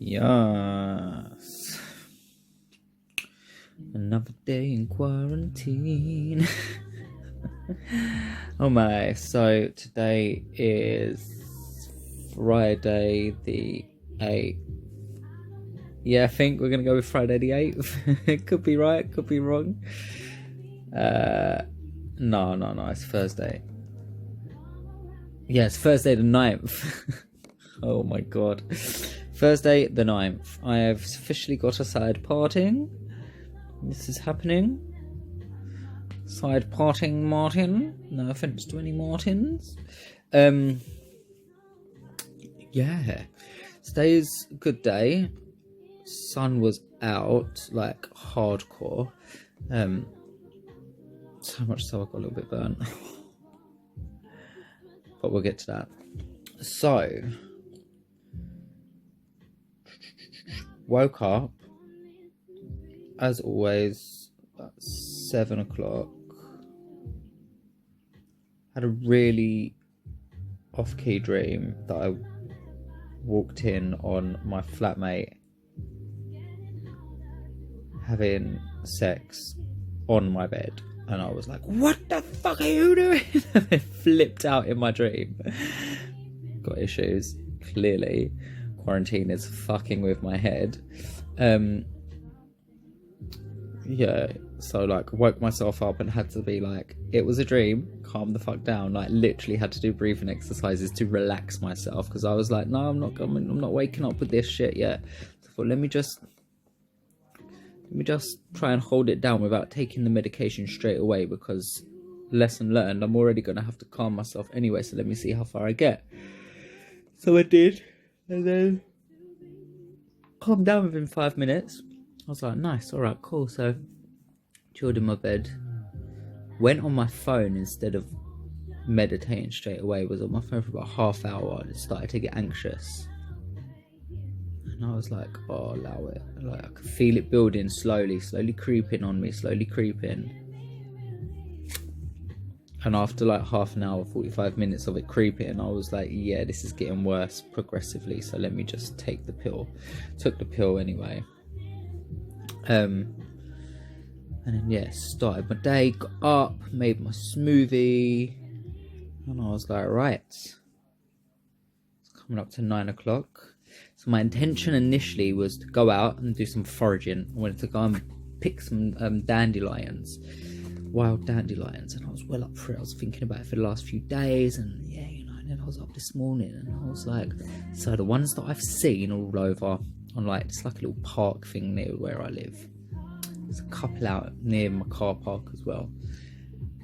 Yes. Another day in quarantine. Oh my, so today is Friday the 8th. Yeah, I think we're going to go with Friday the 8th. It could be right, could be wrong. No, it's Thursday. Yeah, it's Thursday the 9th. Oh my god. Thursday the 9th. I have officially got a side parting. This is happening. Side parting Martin. No offense to any Martins. Yeah. Today's a good day. Sun was out, like hardcore. So much so I got a little bit burnt. But we'll get to that. So, woke up, as always, at 7 o'clock. Had a really off-key dream that I walked in on my flatmate having sex on my bed. And I was like, what the fuck are you doing? I flipped out in my dream. Got issues, clearly. Quarantine is fucking with my head. Yeah, so like woke myself up and had to be like, it was a dream, calm the fuck down. Like literally had to do breathing exercises to relax myself, because I was like, no, I'm not waking up with this shit yet. So I thought, let me just try and hold it down without taking the medication straight away, because lesson learned, I'm already going to have to calm myself anyway, so let me see how far I get. So I did, and then calmed down within 5 minutes. I was like, nice, alright, cool. So chilled in my bed, went on my phone instead of meditating straight away. Was on my phone for about half hour and started to get anxious. And I was like, oh, allow it. Like I could feel it building slowly creeping on me, slowly creeping. And after like half an hour, 45 minutes of it creeping, I was like, yeah, this is getting worse progressively, so let me just take the pill. Took the pill anyway. And then yeah, started my day, got up, made my smoothie, and I was like, right, it's coming up to 9 o'clock. So my intention initially was to go out and do some foraging. I wanted to go and pick some dandelions, wild dandelions, and I was well up for it. I was thinking about it for the last few days, and yeah, you know, and then I was up this morning and I was like, so the ones that I've seen all over on like, it's like a little park thing near where I live. There's a couple out near my car park as well.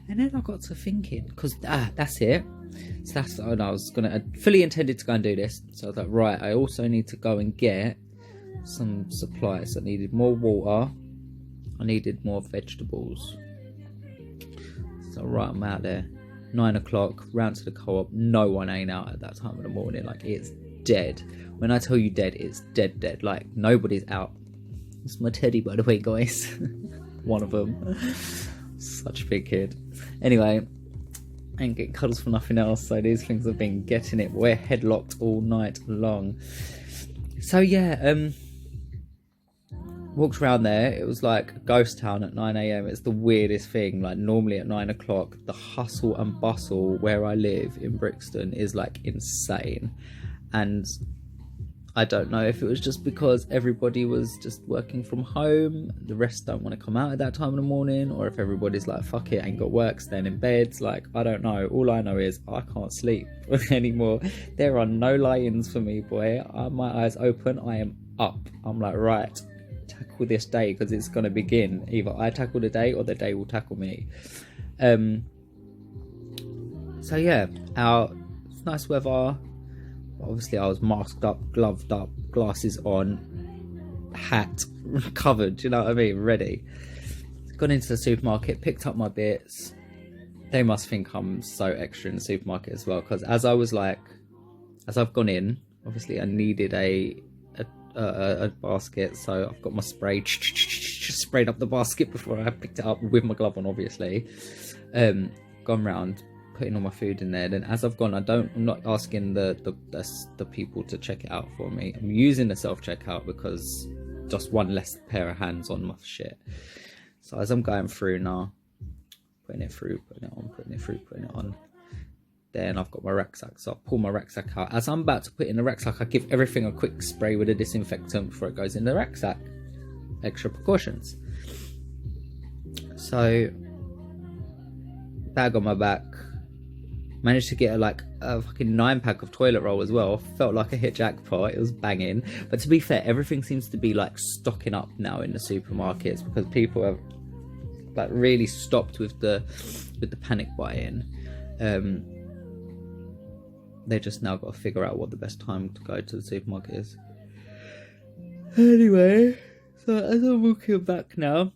And then I got to thinking, because that's it. So that's, I fully intended to go and do this. So I was like, right, I also need to go and get some supplies. I needed more water. I needed more vegetables. So right, I'm out there. 9 o'clock, round to the co-op. No one ain't out at that time of the morning. Like, it's dead. When I tell you dead, it's dead. Like, nobody's out. It's my teddy, by the way, guys. One of them. Such a big kid. Anyway, I ain't getting cuddles for nothing else, so these things have been getting it. We're headlocked all night long. So yeah, walked around there. It was like a ghost town at 9 a.m. It's the weirdest thing. Like normally at 9 o'clock, the hustle and bustle where I live in Brixton is like insane. And I don't know if it was just because everybody was just working from home, the rest don't want to come out at that time in the morning, or if everybody's like, fuck it, ain't got work, staying in bed. Like, I don't know. All I know is I can't sleep anymore. There are no lie-ins for me, boy. My eyes open, I am up. I'm like, right, tackle this day, because it's going to begin. Either I tackle the day or the day will tackle me. So yeah, out, it's nice weather. Obviously I was masked up, gloved up, glasses on, hat covered, you know what I mean, ready. Gone into the supermarket, picked up my bits. They must think I'm so extra in the supermarket as well, because as I've gone in, obviously I needed a basket, so I've got my spray, just sprayed up the basket before I picked it up with my glove on, obviously. Gone round, putting all my food in there. Then as I've gone, I'm not asking the people to check it out for me. I'm using the self-checkout because just one less pair of hands on my shit. So as I'm going through now, putting it through, putting it on, putting it through, putting it on, then I've got my rucksack. So I pull my rucksack out. As I'm about to put in the rucksack, I give everything a quick spray with a disinfectant before it goes in the rucksack. Extra precautions. So, bag on my back. Managed to get like a fucking 9-pack of toilet roll as well. Felt like I hit jackpot. It was banging. But to be fair, everything seems to be like stocking up now in the supermarkets because people have like really stopped with the panic buying. They just now got to figure out what the best time to go to the supermarket is. Anyway, so as I'm walking back now,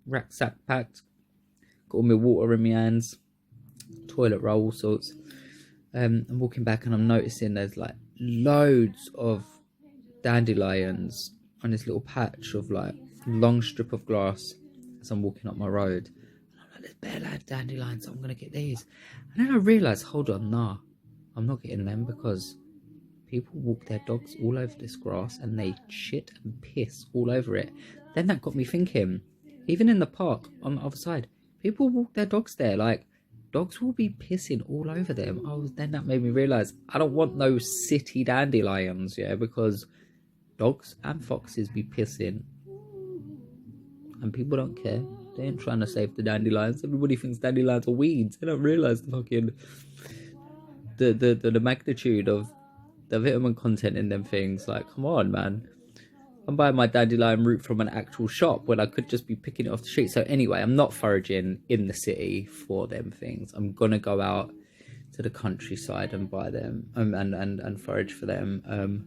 rucksack packed, got all my water in my hands, toilet roll, all sorts. I'm walking back and I'm noticing there's like loads of dandelions on this little patch of like long strip of grass as I'm walking up my road. And I'm like, there's bare dandelions, so I'm gonna get these. And then I realised, hold on, nah, I'm not getting them because people walk their dogs all over this grass and they shit and piss all over it. Then that got me thinking, even in the park on the other side, people walk their dogs there, like dogs will be pissing all over them. Then that made me realise I don't want no city dandelions, yeah, because dogs and foxes be pissing and people don't care. They ain't trying to save the dandelions. Everybody thinks dandelions are weeds. They don't realise the fucking the magnitude of the vitamin content in them things. Like, come on, man. I'm buying my dandelion root from an actual shop when I could just be picking it off the street. So anyway, I'm not foraging in the city for them things. I'm gonna go out to the countryside and buy them and forage for them.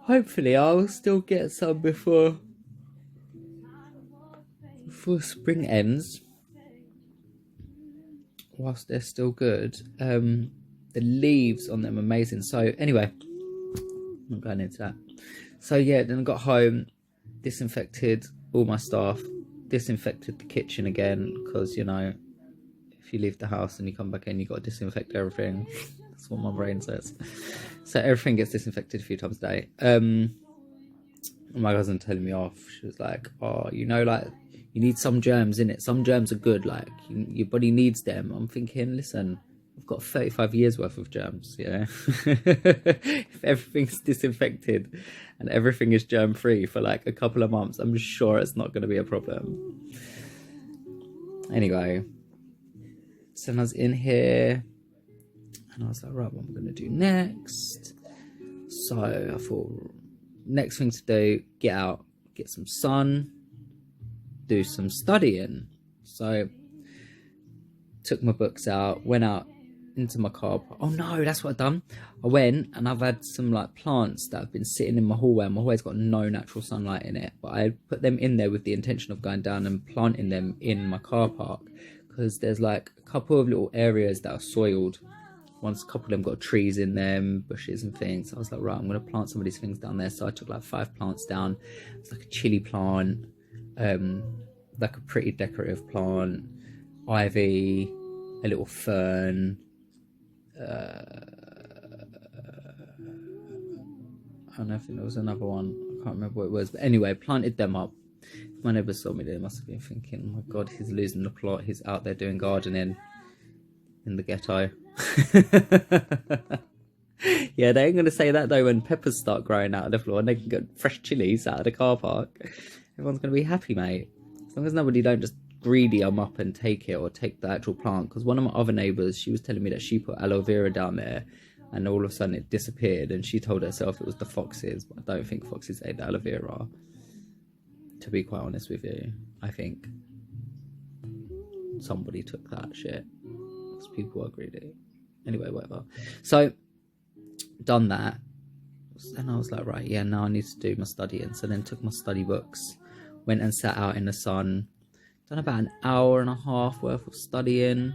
Hopefully I'll still get some before spring ends, whilst they're still good. The leaves on them are amazing. So anyway, I'm not going into that. So yeah, then I got home, disinfected all my stuff, disinfected the kitchen again, because, you know, if you leave the house and you come back in, you got to disinfect everything. That's what my brain says. So everything gets disinfected a few times a day. My cousin telling me off, she was like, oh, you know, like, you need some germs in it. Some germs are good, like, your body needs them. I'm thinking, listen, I've got 35 years worth of germs, yeah. If everything's disinfected and everything is germ free for like a couple of months, I'm sure it's not going to be a problem. Anyway, so I was in here and I was like, right, what am I going to do next? So I thought, next thing to do, get out, get some sun, do some studying. So took my books out, went out into my car. Oh no, that's what I've done. I went and I've had some like plants that have been sitting in my hallway, and my hallway's got no natural sunlight in it, but I put them in there with the intention of going down and planting them in my car park, because there's like a couple of little areas that are soiled. Once a couple of them got trees in them, bushes and things. So I was like, right, I'm going to plant some of these things down there. So I took like 5 plants down. It's like a chili plant, like a pretty decorative plant, ivy, a little fern, I don't know if there was another one. I can't remember what it was. But anyway, planted them up. If my neighbours saw me, they must have been thinking, oh my God, he's losing the plot. He's out there doing gardening in the ghetto. Yeah, they ain't going to say that though when peppers start growing out of the floor and they can get fresh chilies out of the car park. Everyone's going to be happy, mate. As long as nobody don't just greedy them up and take it, or take the actual plant. Because one of my other neighbours, she was telling me that she put aloe vera down there and all of a sudden it disappeared, and she told herself it was the foxes, but I don't think foxes ate the aloe vera, to be quite honest with you. I think somebody took that shit, because people are greedy. Anyway, whatever. So done that, and I was like, right, yeah, now I need to do my studying. So then took my study books, went and sat out in the sun, done about an hour and a half worth of studying.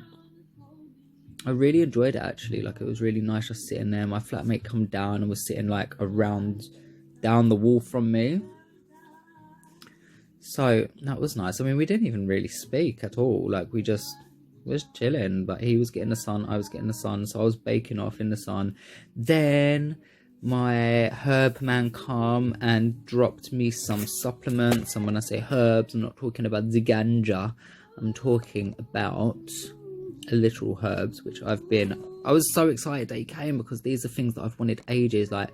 I really enjoyed it actually. Like, it was really nice just sitting there. My flatmate come down and was sitting like around down the wall from me, so that was nice. I mean, we didn't even really speak at all. Like, we just was chilling, but he was getting the sun, I was getting the sun, so I was baking off in the sun. Then my herb man come and dropped me some supplements, and when I say herbs, I'm not talking about the ganja, I'm talking about literal herbs, which I was so excited that he came, because these are things that I've wanted ages, like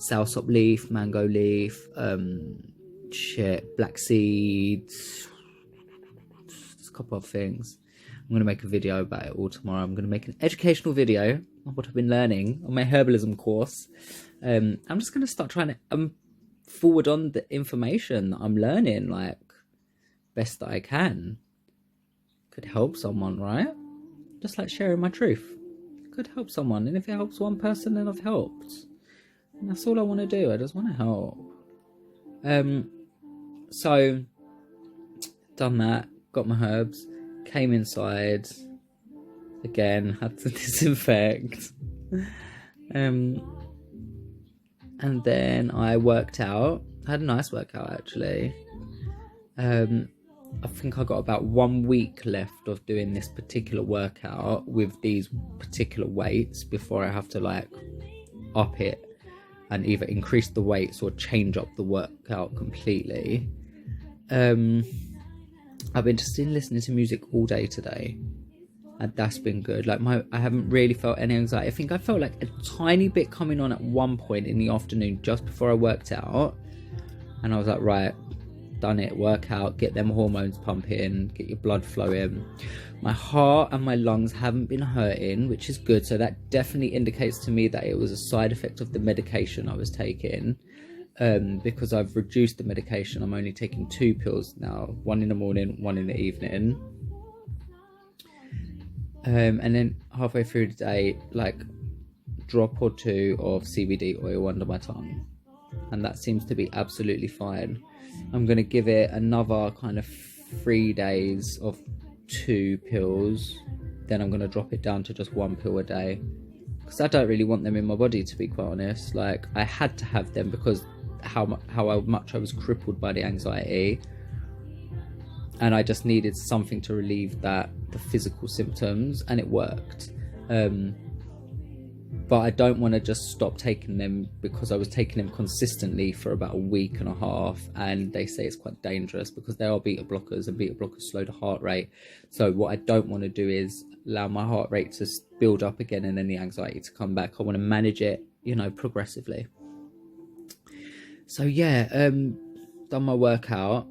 soursop leaf, mango leaf, black seeds, just a couple of things. I'm going to make a video about it all tomorrow. I'm going to make an educational video on what I've been learning on my herbalism course. I'm just going to start trying to forward on the information that I'm learning, like, best that I can. Could help someone, right? Just like sharing my truth. Could help someone, and if it helps one person, then I've helped. And that's all I want to do. I just want to help. So done that, got my herbs, came inside again, had to disinfect, and then I worked out. I had a nice workout, actually. I think I got about 1 week left of doing this particular workout with these particular weights before I have to like up it and either increase the weights or change up the workout completely. I've been just listening to music all day today, and that's been good. Like, I haven't really felt any anxiety. I think I felt like a tiny bit coming on at one point in the afternoon just before I worked out, and I was like, right, done it, work out, get them hormones pumping, get your blood flowing. My heart and my lungs haven't been hurting, which is good, so that definitely indicates to me that it was a side effect of the medication I was taking, because I've reduced the medication. I'm only taking 2 pills now, 1 in the morning, 1 in the evening, and then halfway through the day, like, drop or 2 of CBD oil under my tongue, and that seems to be absolutely fine. I'm going to give it another kind of 3 days of 2 pills, then I'm going to drop it down to just 1 pill a day, because I don't really want them in my body, to be quite honest. Like, I had to have them because how much I was crippled by the anxiety, and I just needed something to relieve the physical symptoms, and it worked. But I don't want to just stop taking them, because I was taking them consistently for about 1.5 weeks, and they say it's quite dangerous because they are beta blockers, and beta blockers slow the heart rate. So what I don't want to do is allow my heart rate to build up again and then the anxiety to come back. I want to manage it, progressively. So yeah, done my workout.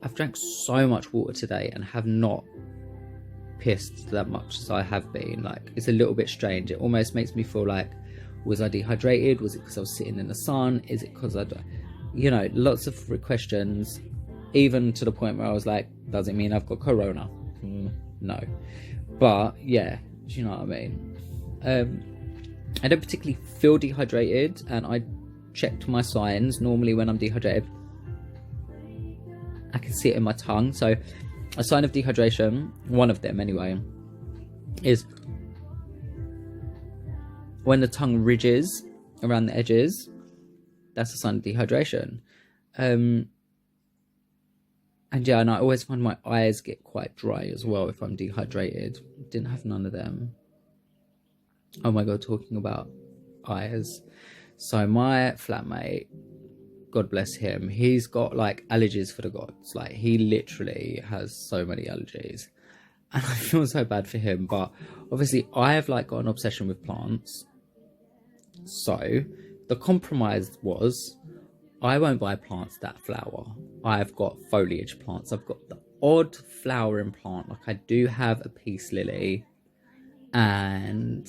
I've drank so much water today and have not pissed that much as I have been. Like, it's a little bit strange. It almost makes me feel like, was I dehydrated? Was it because I was sitting in the sun? Is it because lots of questions, even to the point where I was like, does it mean I've got corona? No. But yeah, do you know what I mean? I don't particularly feel dehydrated, and I checked my signs. Normally when I'm dehydrated, I can see it in my tongue. So a sign of dehydration, one of them anyway, is when the tongue ridges around the edges. That's a sign of dehydration. And yeah, and I always find my eyes get quite dry as well if I'm dehydrated. Didn't have none of them. Oh my god, talking about eyes. So my flatmate, God bless him, he's got like allergies for the gods. Like, he literally has so many allergies, and I feel so bad for him. But obviously I have like got an obsession with plants. So the compromise was, I won't buy plants that flower. I've got foliage plants. I've got the odd flowering plant. Like, I do have a peace lily, and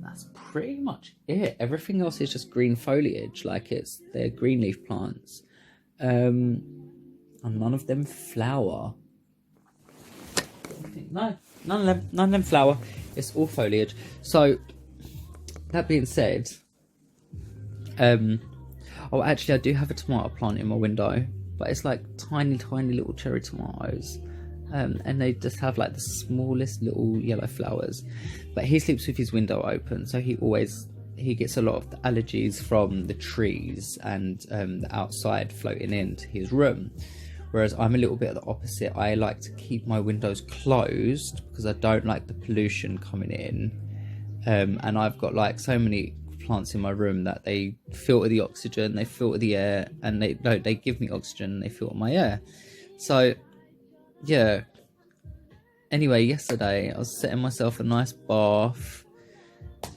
that's pretty much it. Everything else is just green foliage. Like, they're green leaf plants, and none of them flower. No, none of them flower. It's all foliage. So that being said, oh, actually I do have a tomato plant in my window, but it's like tiny little cherry tomatoes, and they just have like the smallest little yellow flowers. But he sleeps with his window open, so he gets a lot of the allergies from the trees and the outside floating into his room, Whereas I'm a little bit of the opposite. I like to keep my windows closed because I don't like the pollution coming in. And I've got like so many plants in my room that they filter the oxygen, they filter the air, and they give me oxygen and they filter my air. So yeah, anyway, yesterday I was setting myself a nice bath,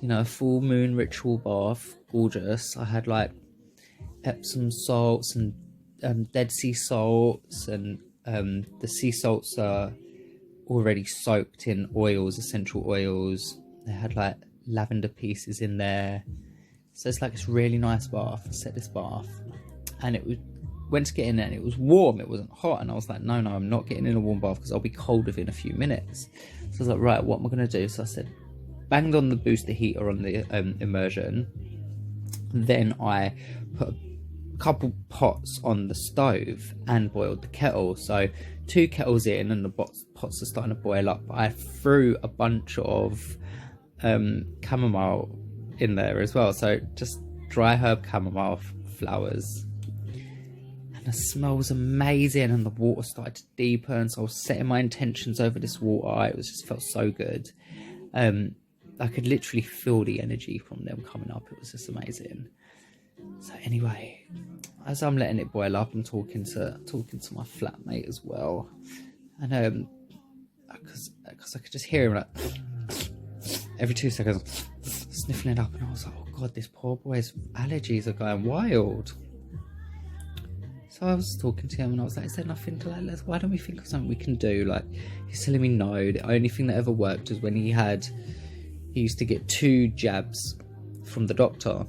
you know, a full moon ritual bath, gorgeous. I had like Epsom salts and Dead Sea salts, and the sea salts are already soaked in oils, essential oils. They had like lavender pieces in there, so it's like this really nice bath. I set this bath, and it was went to get in there, and it was warm, it wasn't hot, and I was like, no, I'm not getting in a warm bath because I'll be cold within a few minutes. So I was like, right, what am I going to do? So I said, banged on the booster heater on the immersion. Then I put a couple pots on the stove and boiled the kettle. So 2 kettles in, and the pots are starting to boil up. I threw a bunch of chamomile in there as well, so just dry herb chamomile flowers, and the smell was amazing, and the water started to deepen. So I was setting my intentions over this water. It was just felt so good. I could literally feel the energy from them coming up. It was just amazing. So anyway, as I'm letting it boil up, I'm talking to my flatmate as well, and because I could just hear him like every 2 seconds sniffing it up, and I was like, oh god, this poor boy's allergies are going wild. So I was talking to him, and I was like, is there nothing to like, why don't we think of something we can do? Like, he's telling me no, the only thing that ever worked was when he used to get 2 jabs from the doctor,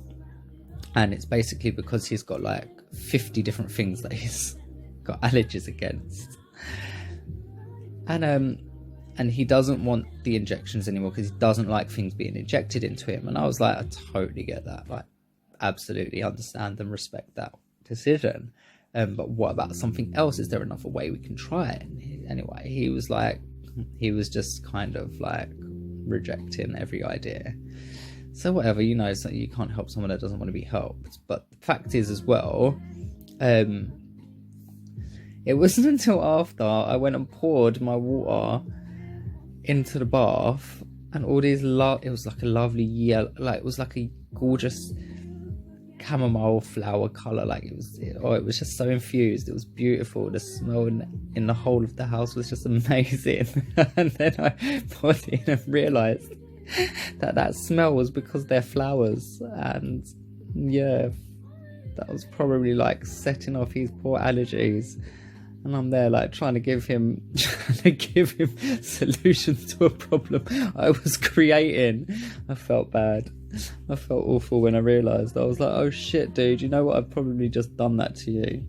and it's basically because he's got like 50 different things that he's got allergies against, and he doesn't want the injections anymore because he doesn't like things being injected into him. And I was like, I totally get that, like, absolutely understand and respect that decision, but what about something else? Is there another way we can try it? Anyway, he was just kind of like rejecting every idea. So whatever, you know, so you can't help someone that doesn't want to be helped. But the fact is as well, it wasn't until after I went and poured my water into the bath, and all these it was like a lovely yellow, like it was like a gorgeous chamomile flower colour, like it was just so infused. It was beautiful. The smell in the whole of the house was just amazing. And then I poured it in and realised that smell was because they're flowers, and yeah, that was probably like setting off his poor allergies. And I'm there like trying to give him solutions to a problem I was creating. I felt bad. I felt awful when I realised. I was like, oh shit, dude, you know what? I've probably just done that to you.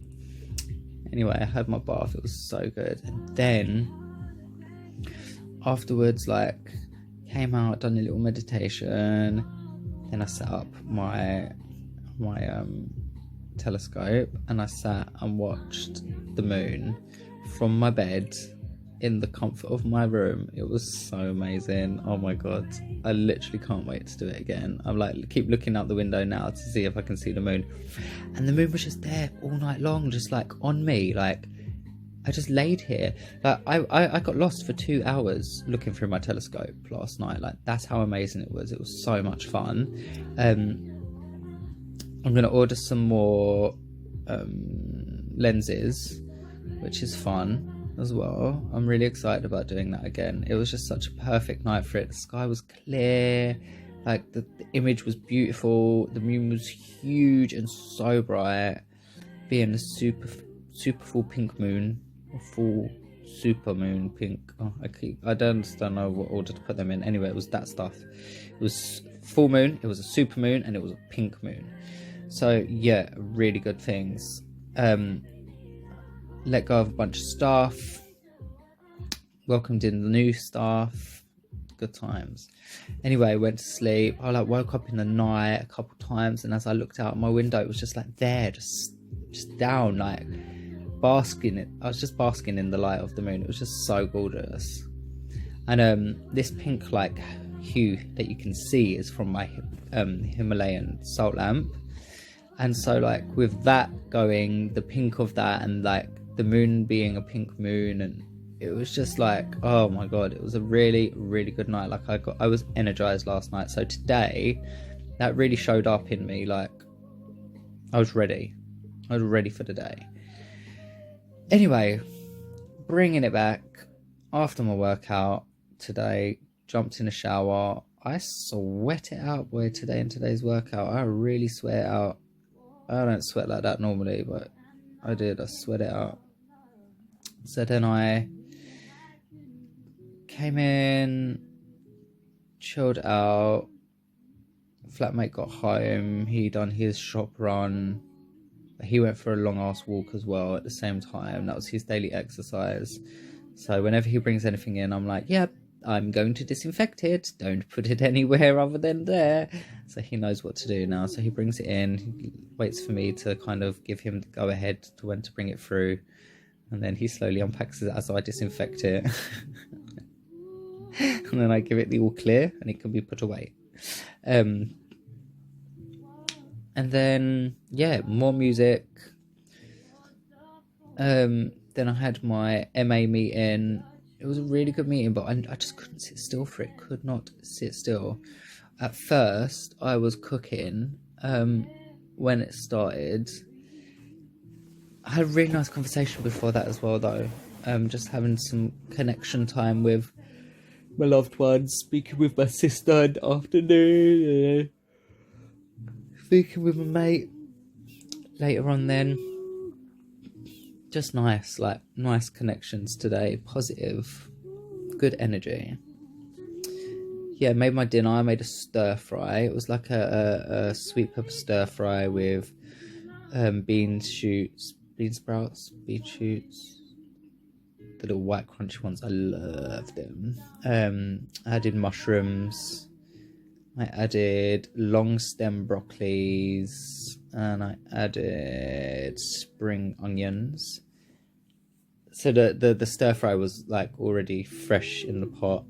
Anyway, I had my bath. It was so good. And then afterwards, like, came out, done a little meditation. Then I set up my telescope, and I sat and watched the moon from my bed in the comfort of my room. It was so amazing. Oh my god, I literally can't wait to do it again. I'm like, keep looking out the window now to see if I can see the moon, and the moon was just there all night long, just like on me. Like, I just laid here, like I got lost for 2 hours looking through my telescope last night. Like, that's how amazing it was. It was so much fun. I'm going to order some more lenses, which is fun as well. I'm really excited about doing that again. It was just such a perfect night for it. The sky was clear, like the image was beautiful. The moon was huge and so bright, being a super full pink moon, or full super moon pink. I don't understand what order to put them in. Anyway, it was that stuff. It was full moon, it was a super moon, and it was a pink moon. So yeah, really good things. Let go of a bunch of stuff, welcomed in the new stuff, good times. Anyway, went to sleep. I like woke up in the night a couple times, and as I looked out my window, it was just like there, just down, like basking it. I was just basking in the light of the moon. It was just so gorgeous. And this pink like hue that you can see is from my Himalayan salt lamp. And so like with that going, the pink of that, and like the moon being a pink moon, and it was just like, oh my god, it was a really, really good night. Like I was energized last night. So today, that really showed up in me. Like I was ready for the day. Anyway, bringing it back, after my workout today, jumped in a shower. I sweat it out, boy, today in today's workout. I really sweat it out. I don't sweat like that normally, but I did. I sweat it out. So then I came in, chilled out. Flatmate got home. He done his shop run. He went for a long ass walk as well at the same time. That was his daily exercise. So whenever he brings anything in, I'm like, yep, I'm going to disinfect it. Don't put it anywhere other than there. So he knows what to do now. So he brings it in. He waits for me to kind of give him the go ahead to when to bring it through. And then he slowly unpacks it as I disinfect it. And then I give it the all clear and it can be put away. And then, yeah, more music. Then I had my MA meeting. It was a really good meeting, but I just couldn't sit still for it. Could not sit still. At first, I was cooking when it started. I had a really nice conversation before that as well, though. Just having some connection time with my loved ones, speaking with my sister in the afternoon. Speaking with my mate later on then. Just nice, like nice connections today. Positive, good energy. Yeah, made my dinner. I made a stir fry. It was like a sweet pepper stir fry with bean sprouts, beet shoots. The little white crunchy ones. I love them. I added mushrooms. I added long stem broccolis and I added spring onions. So the stir fry was like already fresh in the pot.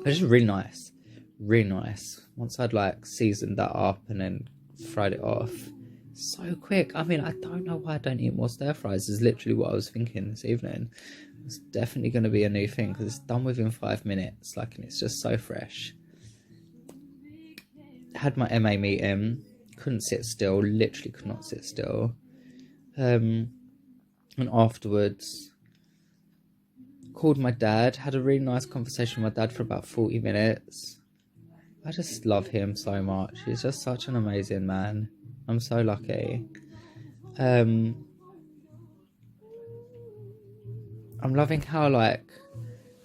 It was just really nice. Really nice. Once I'd like seasoned that up and then fried it off. So quick. I mean, I don't know why I don't eat more stir fries. Is literally what I was thinking this evening. It's definitely going to be a new thing because it's done within 5 minutes. Like, and it's just so fresh. Had my MA meeting, couldn't sit still, literally could not sit still. And afterwards, called my dad, had a really nice conversation with my dad for about 40 minutes. I just love him so much. He's just such an amazing man. I'm so lucky. I'm loving how, like,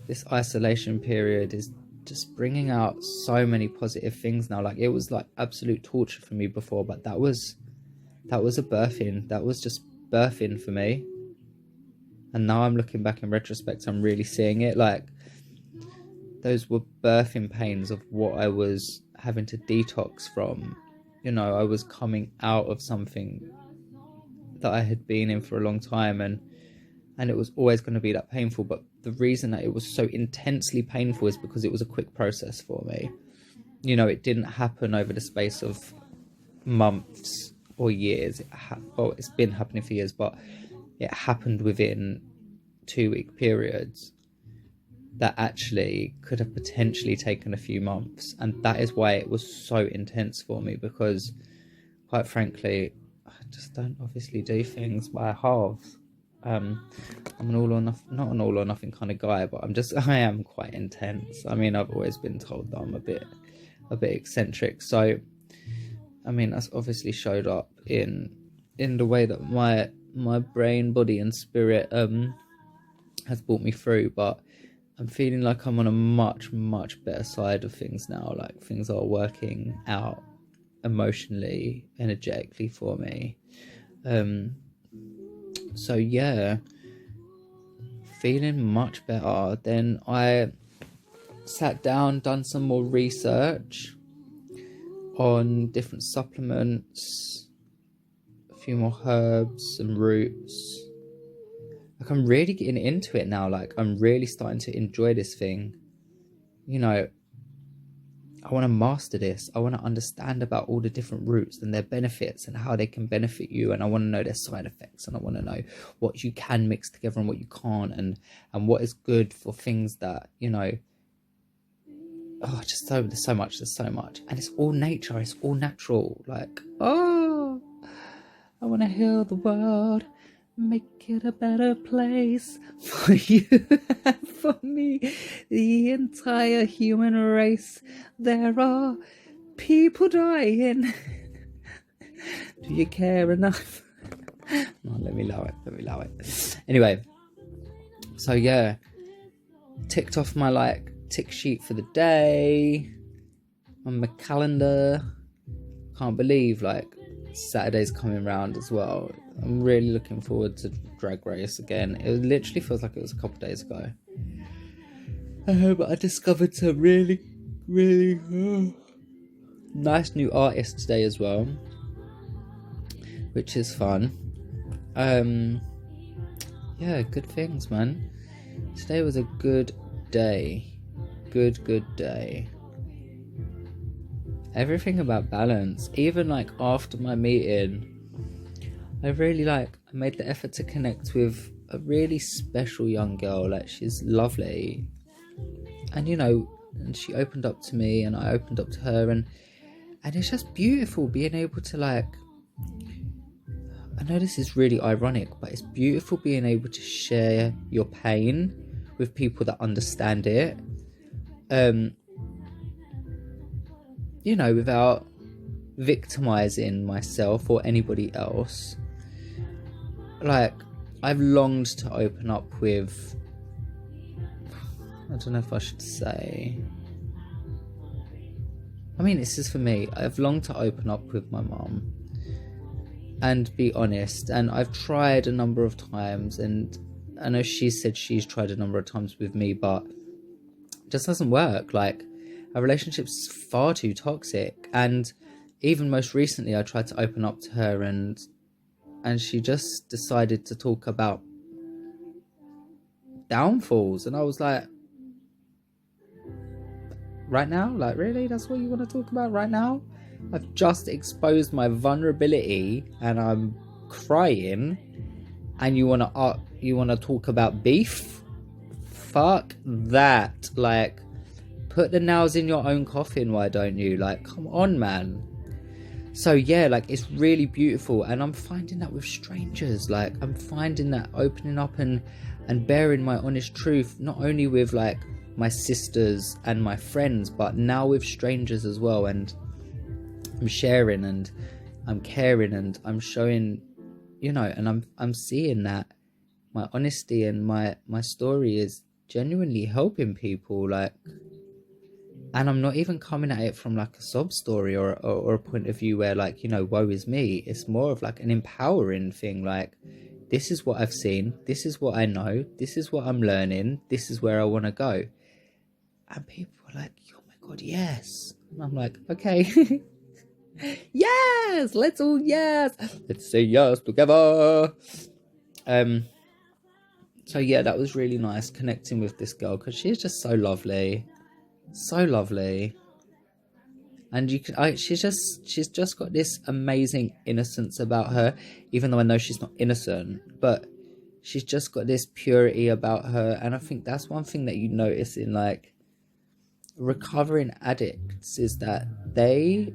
this isolation period is just bringing out so many positive things now. Like, it was like absolute torture for me before, but that was a birthing. That was just birthing for me. And now I'm looking back in retrospect, I'm really seeing it. Like, those were birthing pains of what I was having to detox from. You know, I was coming out of something that I had been in for a long time, and it was always going to be that painful. But the reason that it was so intensely painful is because it was a quick process for me. You know, it didn't happen over the space of months or years. It's been happening for years, but it happened within 2-week periods that actually could have potentially taken a few months. And that is why it was so intense for me, because quite frankly, I just don't obviously do things by halves. I'm an all or nothing, not an all or nothing kind of guy, but I am quite intense. I mean, I've always been told that I'm a bit eccentric. So, I mean, that's obviously showed up in the way that my brain, body and spirit has brought me through. But I'm feeling like I'm on a much, much better side of things now. Like, things are working out emotionally, energetically for me. So yeah, feeling much better. Then I sat down, done some more research on different supplements, a few more herbs and roots. Like, I'm really getting into it now. Like, I'm really starting to enjoy this thing. You know, I want to master this. I want to understand about all the different routes and their benefits and how they can benefit you. And I want to know their side effects, and I want to know what you can mix together and what you can't, and what is good for things that, you know, there's so much, and it's all nature, it's all natural. Like, I want to heal the world, make it a better place for you and for me, the entire human race. There are people dying. Do you care enough? No, let me allow it. Anyway, so yeah, ticked off my tick sheet for the day on my calendar. Can't believe Saturday's coming round as well. I'm really looking forward to Drag Race again. It literally feels like it was a couple of days ago. But I discovered some really nice new artists today as well, which is fun. Yeah, good things, man. Today was a good day. Good day. Everything about balance. Even after my meeting, I really I made the effort to connect with a really special young girl. She's lovely, and and she opened up to me, and I opened up to her, and it's just beautiful being able to I know this is really ironic, but it's beautiful being able to share your pain with people that understand it, without victimizing myself or anybody else. I've longed to open up with, I don't know if I should say, this is for me. I've longed to open up with my mum and be honest, and I've tried a number of times, and I know she said she's tried a number of times with me, but it just doesn't work. Our relationship's far too toxic, and even most recently I tried to open up to her, and she just decided to talk about downfalls, and I was like, right now? Really? That's what you want to talk about right now? I've just exposed my vulnerability and I'm crying, and you want to talk about beef? Fuck that. Put the nails in your own coffin, why don't you? Come on, man. So yeah, it's really beautiful, and I'm finding that with strangers. I'm finding that opening up and bearing my honest truth, not only with my sisters and my friends, but now with strangers as well. And I'm sharing, and I'm caring, and I'm showing, and I'm seeing that my honesty and my story is genuinely helping people. And I'm not even coming at it from a sob story or a point of view where woe is me. It's more of an empowering thing. This is what I've seen, this is what I know, this is what I'm learning, this is where I want to go. And people are like, oh my god, yes. And I'm like, okay. Yes, let's say yes together. So yeah, that was really nice connecting with this girl, because she's just so lovely, and she's just got this amazing innocence about her, even though I know she's not innocent, but she's just got this purity about her. And I think that's one thing that you notice in recovering addicts, is that they're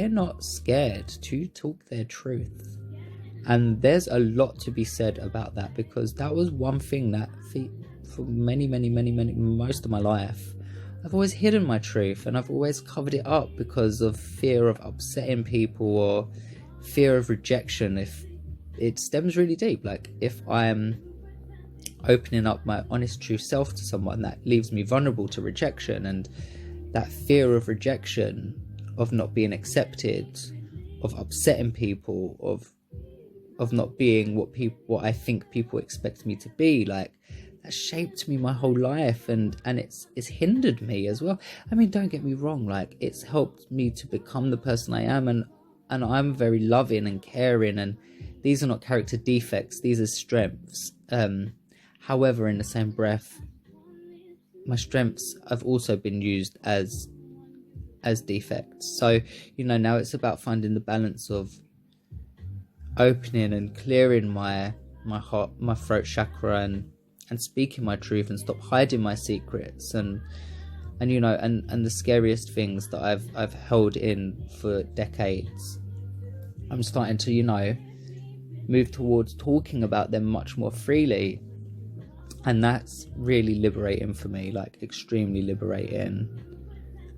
not scared to talk their truth. And there's a lot to be said about that, because that was one thing that for many, most of my life, I've always hidden my truth, and I've always covered it up because of fear of upsetting people or fear of rejection. If it stems really deep, if I'm opening up my honest true self to someone, that leaves me vulnerable to rejection, and that fear of rejection, of not being accepted, of upsetting people, of not being what I think people expect me to be, that shaped me my whole life, and it's hindered me as well. Don't get me wrong, it's helped me to become the person I am, and I'm very loving and caring, and these are not character defects, these are strengths. However, in the same breath, my strengths have also been used as as defects. So, you know, now it's about finding the balance of opening and clearing my heart, my throat chakra, and speaking my truth, and stop hiding my secrets, and you know, and the scariest things that I've held in for decades. I'm starting to, you know, move towards talking about them much more freely, and that's really liberating for me, like extremely liberating.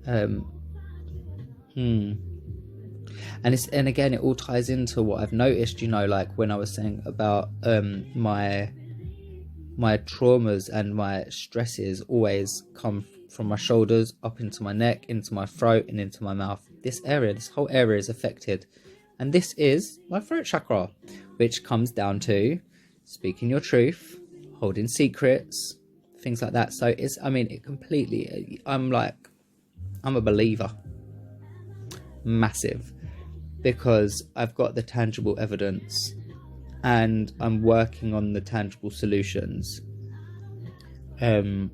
And again, it all ties into what I've noticed, you know, like when I was saying about my traumas and my stresses always come from my shoulders up into my neck, into my throat, and into my mouth. This whole area is affected, and this is my throat chakra, which comes down to speaking your truth, holding secrets, things like that. So it's, I mean, it completely, I'm a believer, massive, because I've got the tangible evidence and I'm working on the tangible solutions. I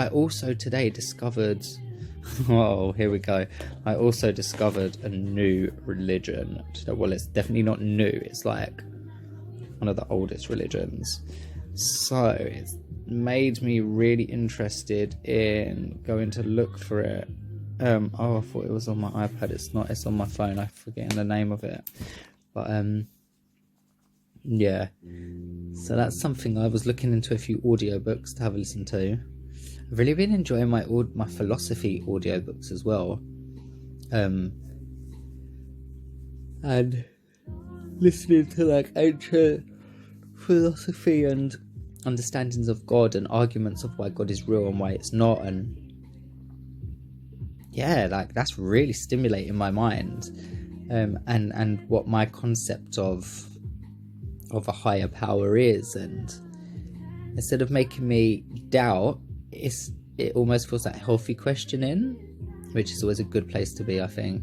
also today discovered, oh, here we go. I also discovered a new religion. Well, it's definitely not new. It's like one of the oldest religions. So it's made me really interested in going to look for it. Oh, I thought it was on my iPad. It's not. It's on my phone. I'm forgetting the name of it. But yeah. So that's something. I was looking into a few audiobooks to have a listen to. I've really been enjoying my philosophy audiobooks as well. And listening to like ancient philosophy and understandings of God and arguments of why God is real and why it's not, and yeah, like that's really stimulating my mind, and what my concept of a higher power is. And instead of making me doubt, it almost feels like healthy questioning, which is always a good place to be, I think.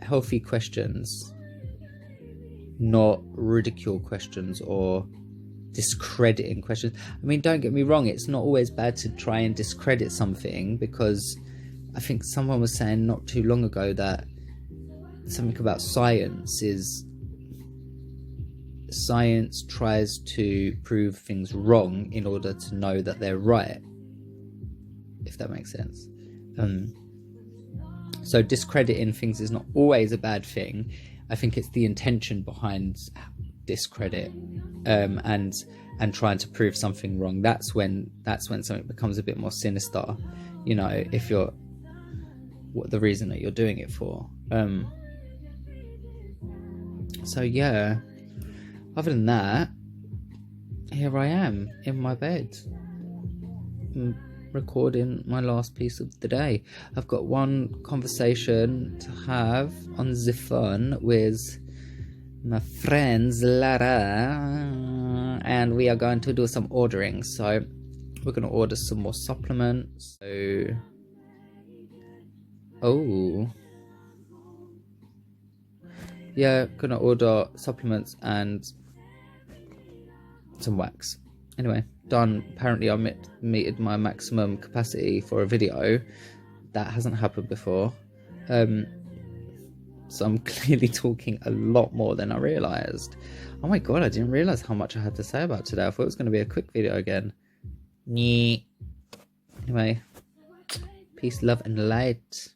Healthy questions, not ridicule questions or discrediting questions. I mean, don't get me wrong, it's not always bad to try and discredit something, because I think someone was saying not too long ago that something about science tries to prove things wrong in order to know that they're right, if that makes sense. So discrediting things is not always a bad thing. I think it's the intention behind discredit, and trying to prove something wrong. That's when something becomes a bit more sinister, you know, if you're what the reason that you're doing it for. So yeah, other than that, here I am in my bed, recording my last piece of the day. I've got one conversation to have on the phone with my friends Lara, and we are going to do some ordering. So we're going to order some more supplements. Yeah, gonna order supplements and some wax. Anyway, done. Apparently I meted my maximum capacity for a video. That hasn't happened before. So I'm clearly talking a lot more than I realised. Oh my god, I didn't realise how much I had to say about today. I thought it was going to be a quick video again. Anyway, peace, love and light.